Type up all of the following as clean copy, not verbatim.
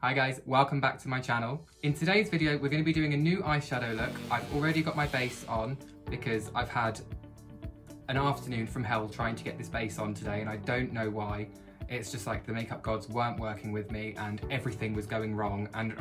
Hi guys, welcome back to my channel. In today's video, we're going to be doing a new eyeshadow look. I've already got my base on because I've had an afternoon from hell trying to get this base on today and I don't know why. It's just like the makeup gods weren't working with me and everything was going wrong and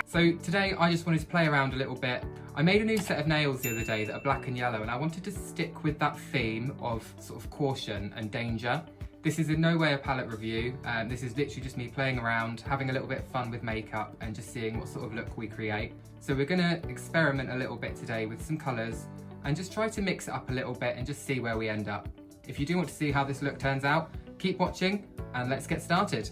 So today I just wanted to play around a little bit. I made a new set of nails the other day that are black and yellow and I wanted to stick with that theme of sort of caution and danger. This is in no way a palette review. This is literally just me playing around, having a little bit of fun with makeup and just seeing what sort of look we create. So we're gonna experiment a little bit today with some colours and just try to mix it up a little bit and just see where we end up. If you do want to see how this look turns out, keep watching and let's get started.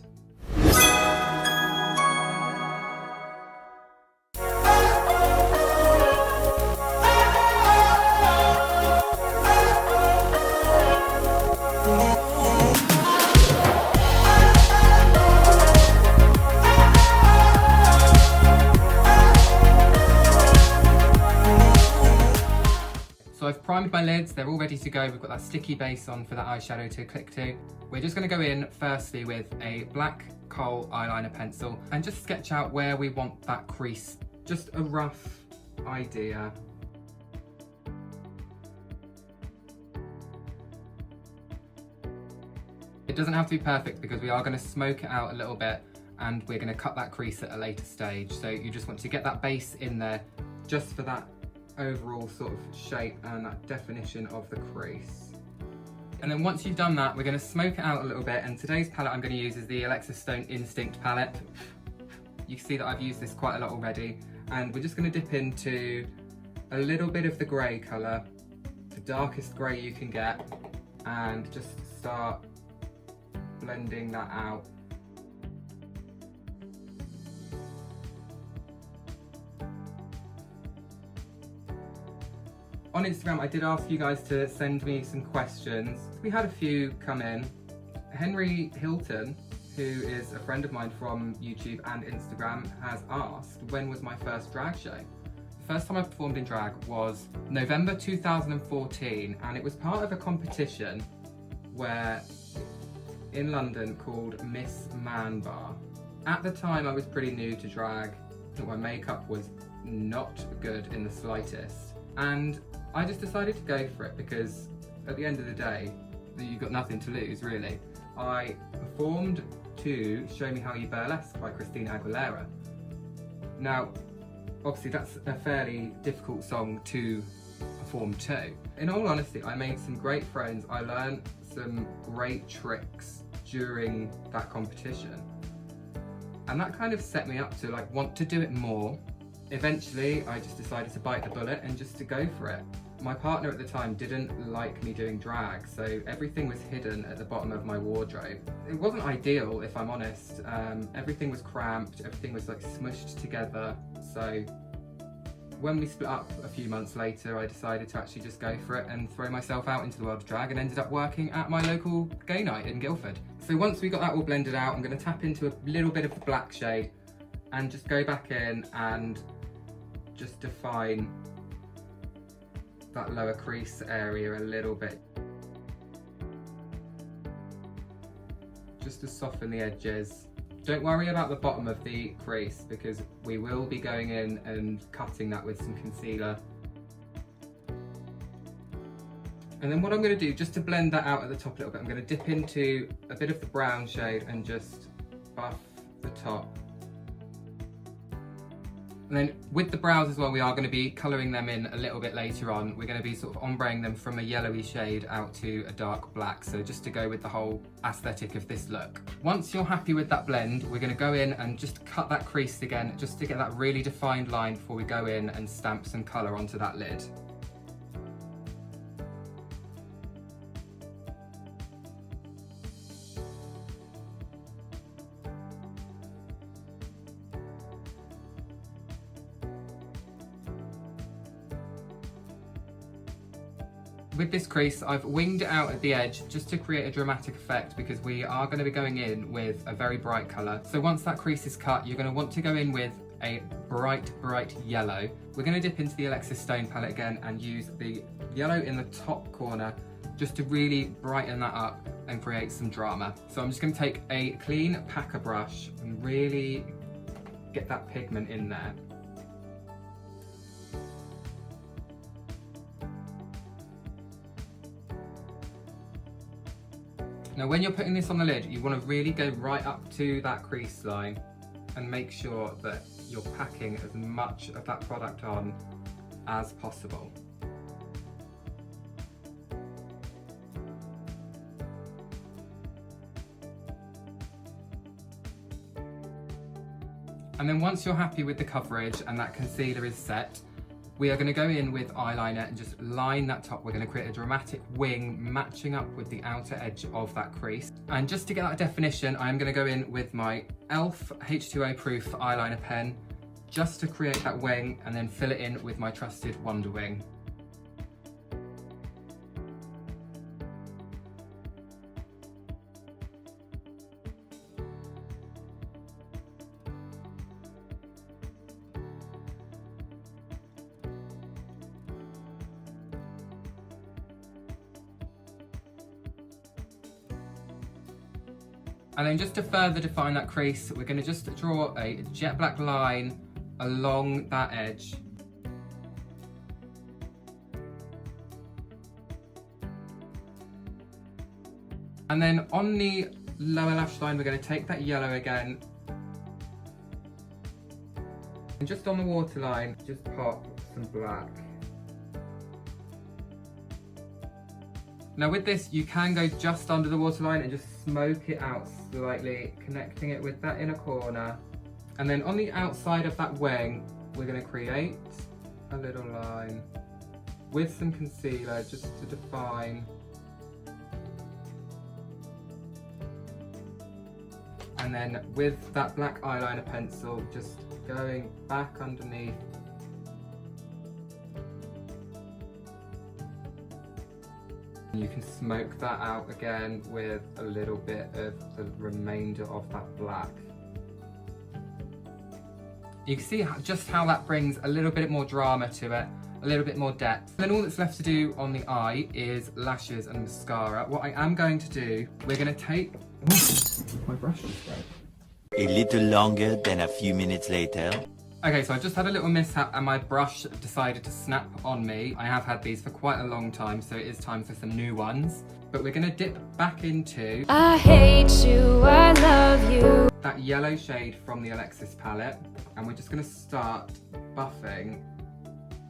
So I've primed my lids, they're all ready to go. We've got that sticky base on for that eyeshadow to click to. We're just gonna go in firstly with a black kohl eyeliner pencil and just sketch out where we want that crease. Just a rough idea. It doesn't have to be perfect because we are gonna smoke it out a little bit and we're gonna cut that crease at a later stage. So you just want to get that base in there just for that overall sort of shape and that definition of the crease. And then once you've done that, we're going to smoke it out a little bit, and today's palette I'm going to use is the Elektra Kutionn Instinct palette. You can see that I've used this quite a lot already, and we're just going to dip into a little bit of the grey colour, the darkest grey you can get, and just start blending that out. On Instagram, I did ask you guys to send me some questions. We had a few come in. Henry Hilton, who is a friend of mine from YouTube and Instagram, has asked, when was my first drag show? The first time I performed in drag was November 2014, and it was part of a competition in London called Miss Man Bar. At the time, I was pretty new to drag. My makeup was not good in the slightest. And I just decided to go for it because at the end of the day, you've got nothing to lose, really. I performed to Show Me How You Burlesque by Christina Aguilera. Now, obviously that's a fairly difficult song to perform to. In all honesty, I made some great friends. I learned some great tricks during that competition. And that kind of set me up to want to do it more. Eventually, I just decided to bite the bullet and just to go for it. My partner at the time didn't like me doing drag, so everything was hidden at the bottom of my wardrobe. It wasn't ideal, if I'm honest. Everything was cramped, everything was smushed together. So when we split up a few months later, I decided to actually just go for it and throw myself out into the world of drag, and ended up working at my local gay night in Guildford. So once we got that all blended out, I'm going to tap into a little bit of the black shade and just go back in and just define that lower crease area a little bit. Just to soften the edges. Don't worry about the bottom of the crease because we will be going in and cutting that with some concealer. And then what I'm going to do, just to blend that out at the top a little bit, I'm going to dip into a bit of the brown shade and just buff the top. And then with the brows as well, we are going to be colouring them in a little bit later on. We're going to be sort of ombreing them from a yellowy shade out to a dark black, so just to go with the whole aesthetic of this look. Once you're happy with that blend, we're going to go in and just cut that crease again, just to get that really defined line before we go in and stamp some colour onto that lid. With this crease, I've winged it out at the edge just to create a dramatic effect because we are going to be going in with a very bright colour. So once that crease is cut, you're going to want to go in with a bright yellow. We're going to dip into the Elektra Kutionn palette again and use the yellow in the top corner just to really brighten that up and create some drama. So I'm just going to take a clean packer brush and really get that pigment in there. Now when you're putting this on the lid, you want to really go right up to that crease line and make sure that you're packing as much of that product on as possible. And then once you're happy with the coverage and that concealer is set, we are going to go in with eyeliner and just line that top. We're going to create a dramatic wing matching up with the outer edge of that crease. And just to get that definition, I'm going to go in with my e.l.f. H2O proof eyeliner pen just to create that wing, and then fill it in with my trusted Wonder Wing. And then just to further define that crease, we're going to just draw a jet black line along that edge. And then on the lower lash line, we're going to take that yellow again. And just on the waterline, just pop some black. Now with this, you can go just under the waterline and just smoke it out slightly, connecting it with that inner corner. And then on the outside of that wing, we're going to create a little line with some concealer just to define. And then with that black eyeliner pencil, just going back underneath. You can smoke that out again with a little bit of the remainder of that black. You can see just how that brings a little bit more drama to it, a little bit more depth. Then all that's left to do on the eye is lashes and mascara. What I am going to do, we're going to take... my brush just broke. A little longer than a few minutes later. Okay, so I just had a little mishap and my brush decided to snap on me. I have had these for quite a long time, so it is time for some new ones. But we're going to dip back into I hate you, I love you. That yellow shade from the Alexis palette. And we're just going to start buffing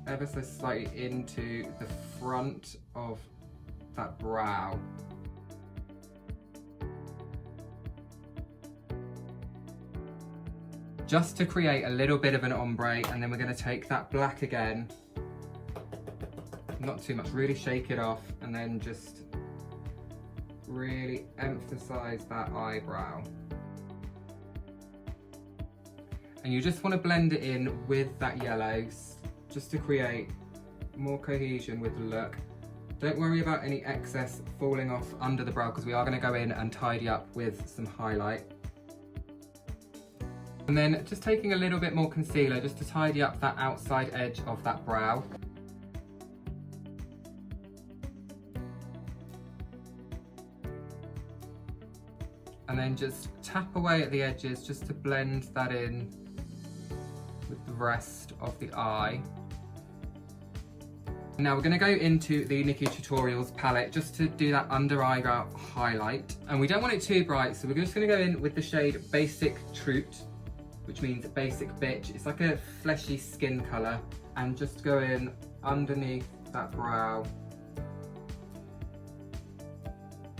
ever so slightly into the front of that brow. Just to create a little bit of an ombre, and then we're going to take that black again, not too much, really shake it off, and then just really emphasize that eyebrow. And you just want to blend it in with that yellow, just to create more cohesion with the look. Don't worry about any excess falling off under the brow, because we are going to go in and tidy up with some highlight. And then just taking a little bit more concealer just to tidy up that outside edge of that brow. And then just tap away at the edges just to blend that in with the rest of the eye. Now we're going to go into the Nikki Tutorials palette just to do that under eyebrow highlight. And we don't want it too bright, so we're just going to go in with the shade Basic Truth, which means basic bitch. It's like a fleshy skin colour, and just go in underneath that brow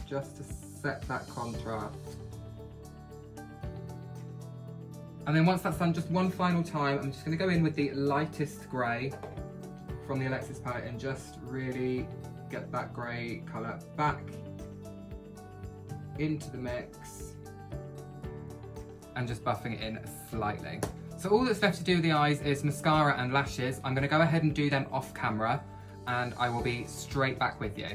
just to set that contrast. And then once that's done, just one final time, I'm just going to go in with the lightest grey from the Alexis palette and just really get that grey colour back into the mix. And just buffing it in slightly. So all that's left to do with the eyes is mascara and lashes. I'm going to go ahead and do them off camera, and I will be straight back with you.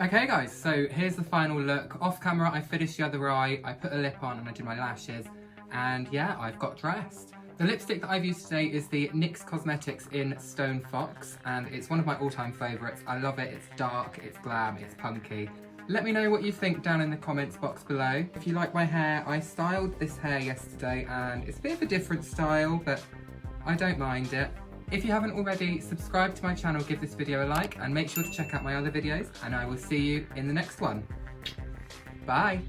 Okay guys, so here's the final look. Off camera I finished the other eye, I put a lip on and I did my lashes, and yeah, I've got dressed. The lipstick that I've used today is the NYX Cosmetics in Stone Fox, and it's one of my all-time favourites. I love it, it's dark, it's glam, it's punky. Let me know what you think down in the comments box below. If you like my hair, I styled this hair yesterday and it's a bit of a different style, but I don't mind it. If you haven't already, subscribe to my channel, give this video a like, and make sure to check out my other videos, and I will see you in the next one. Bye!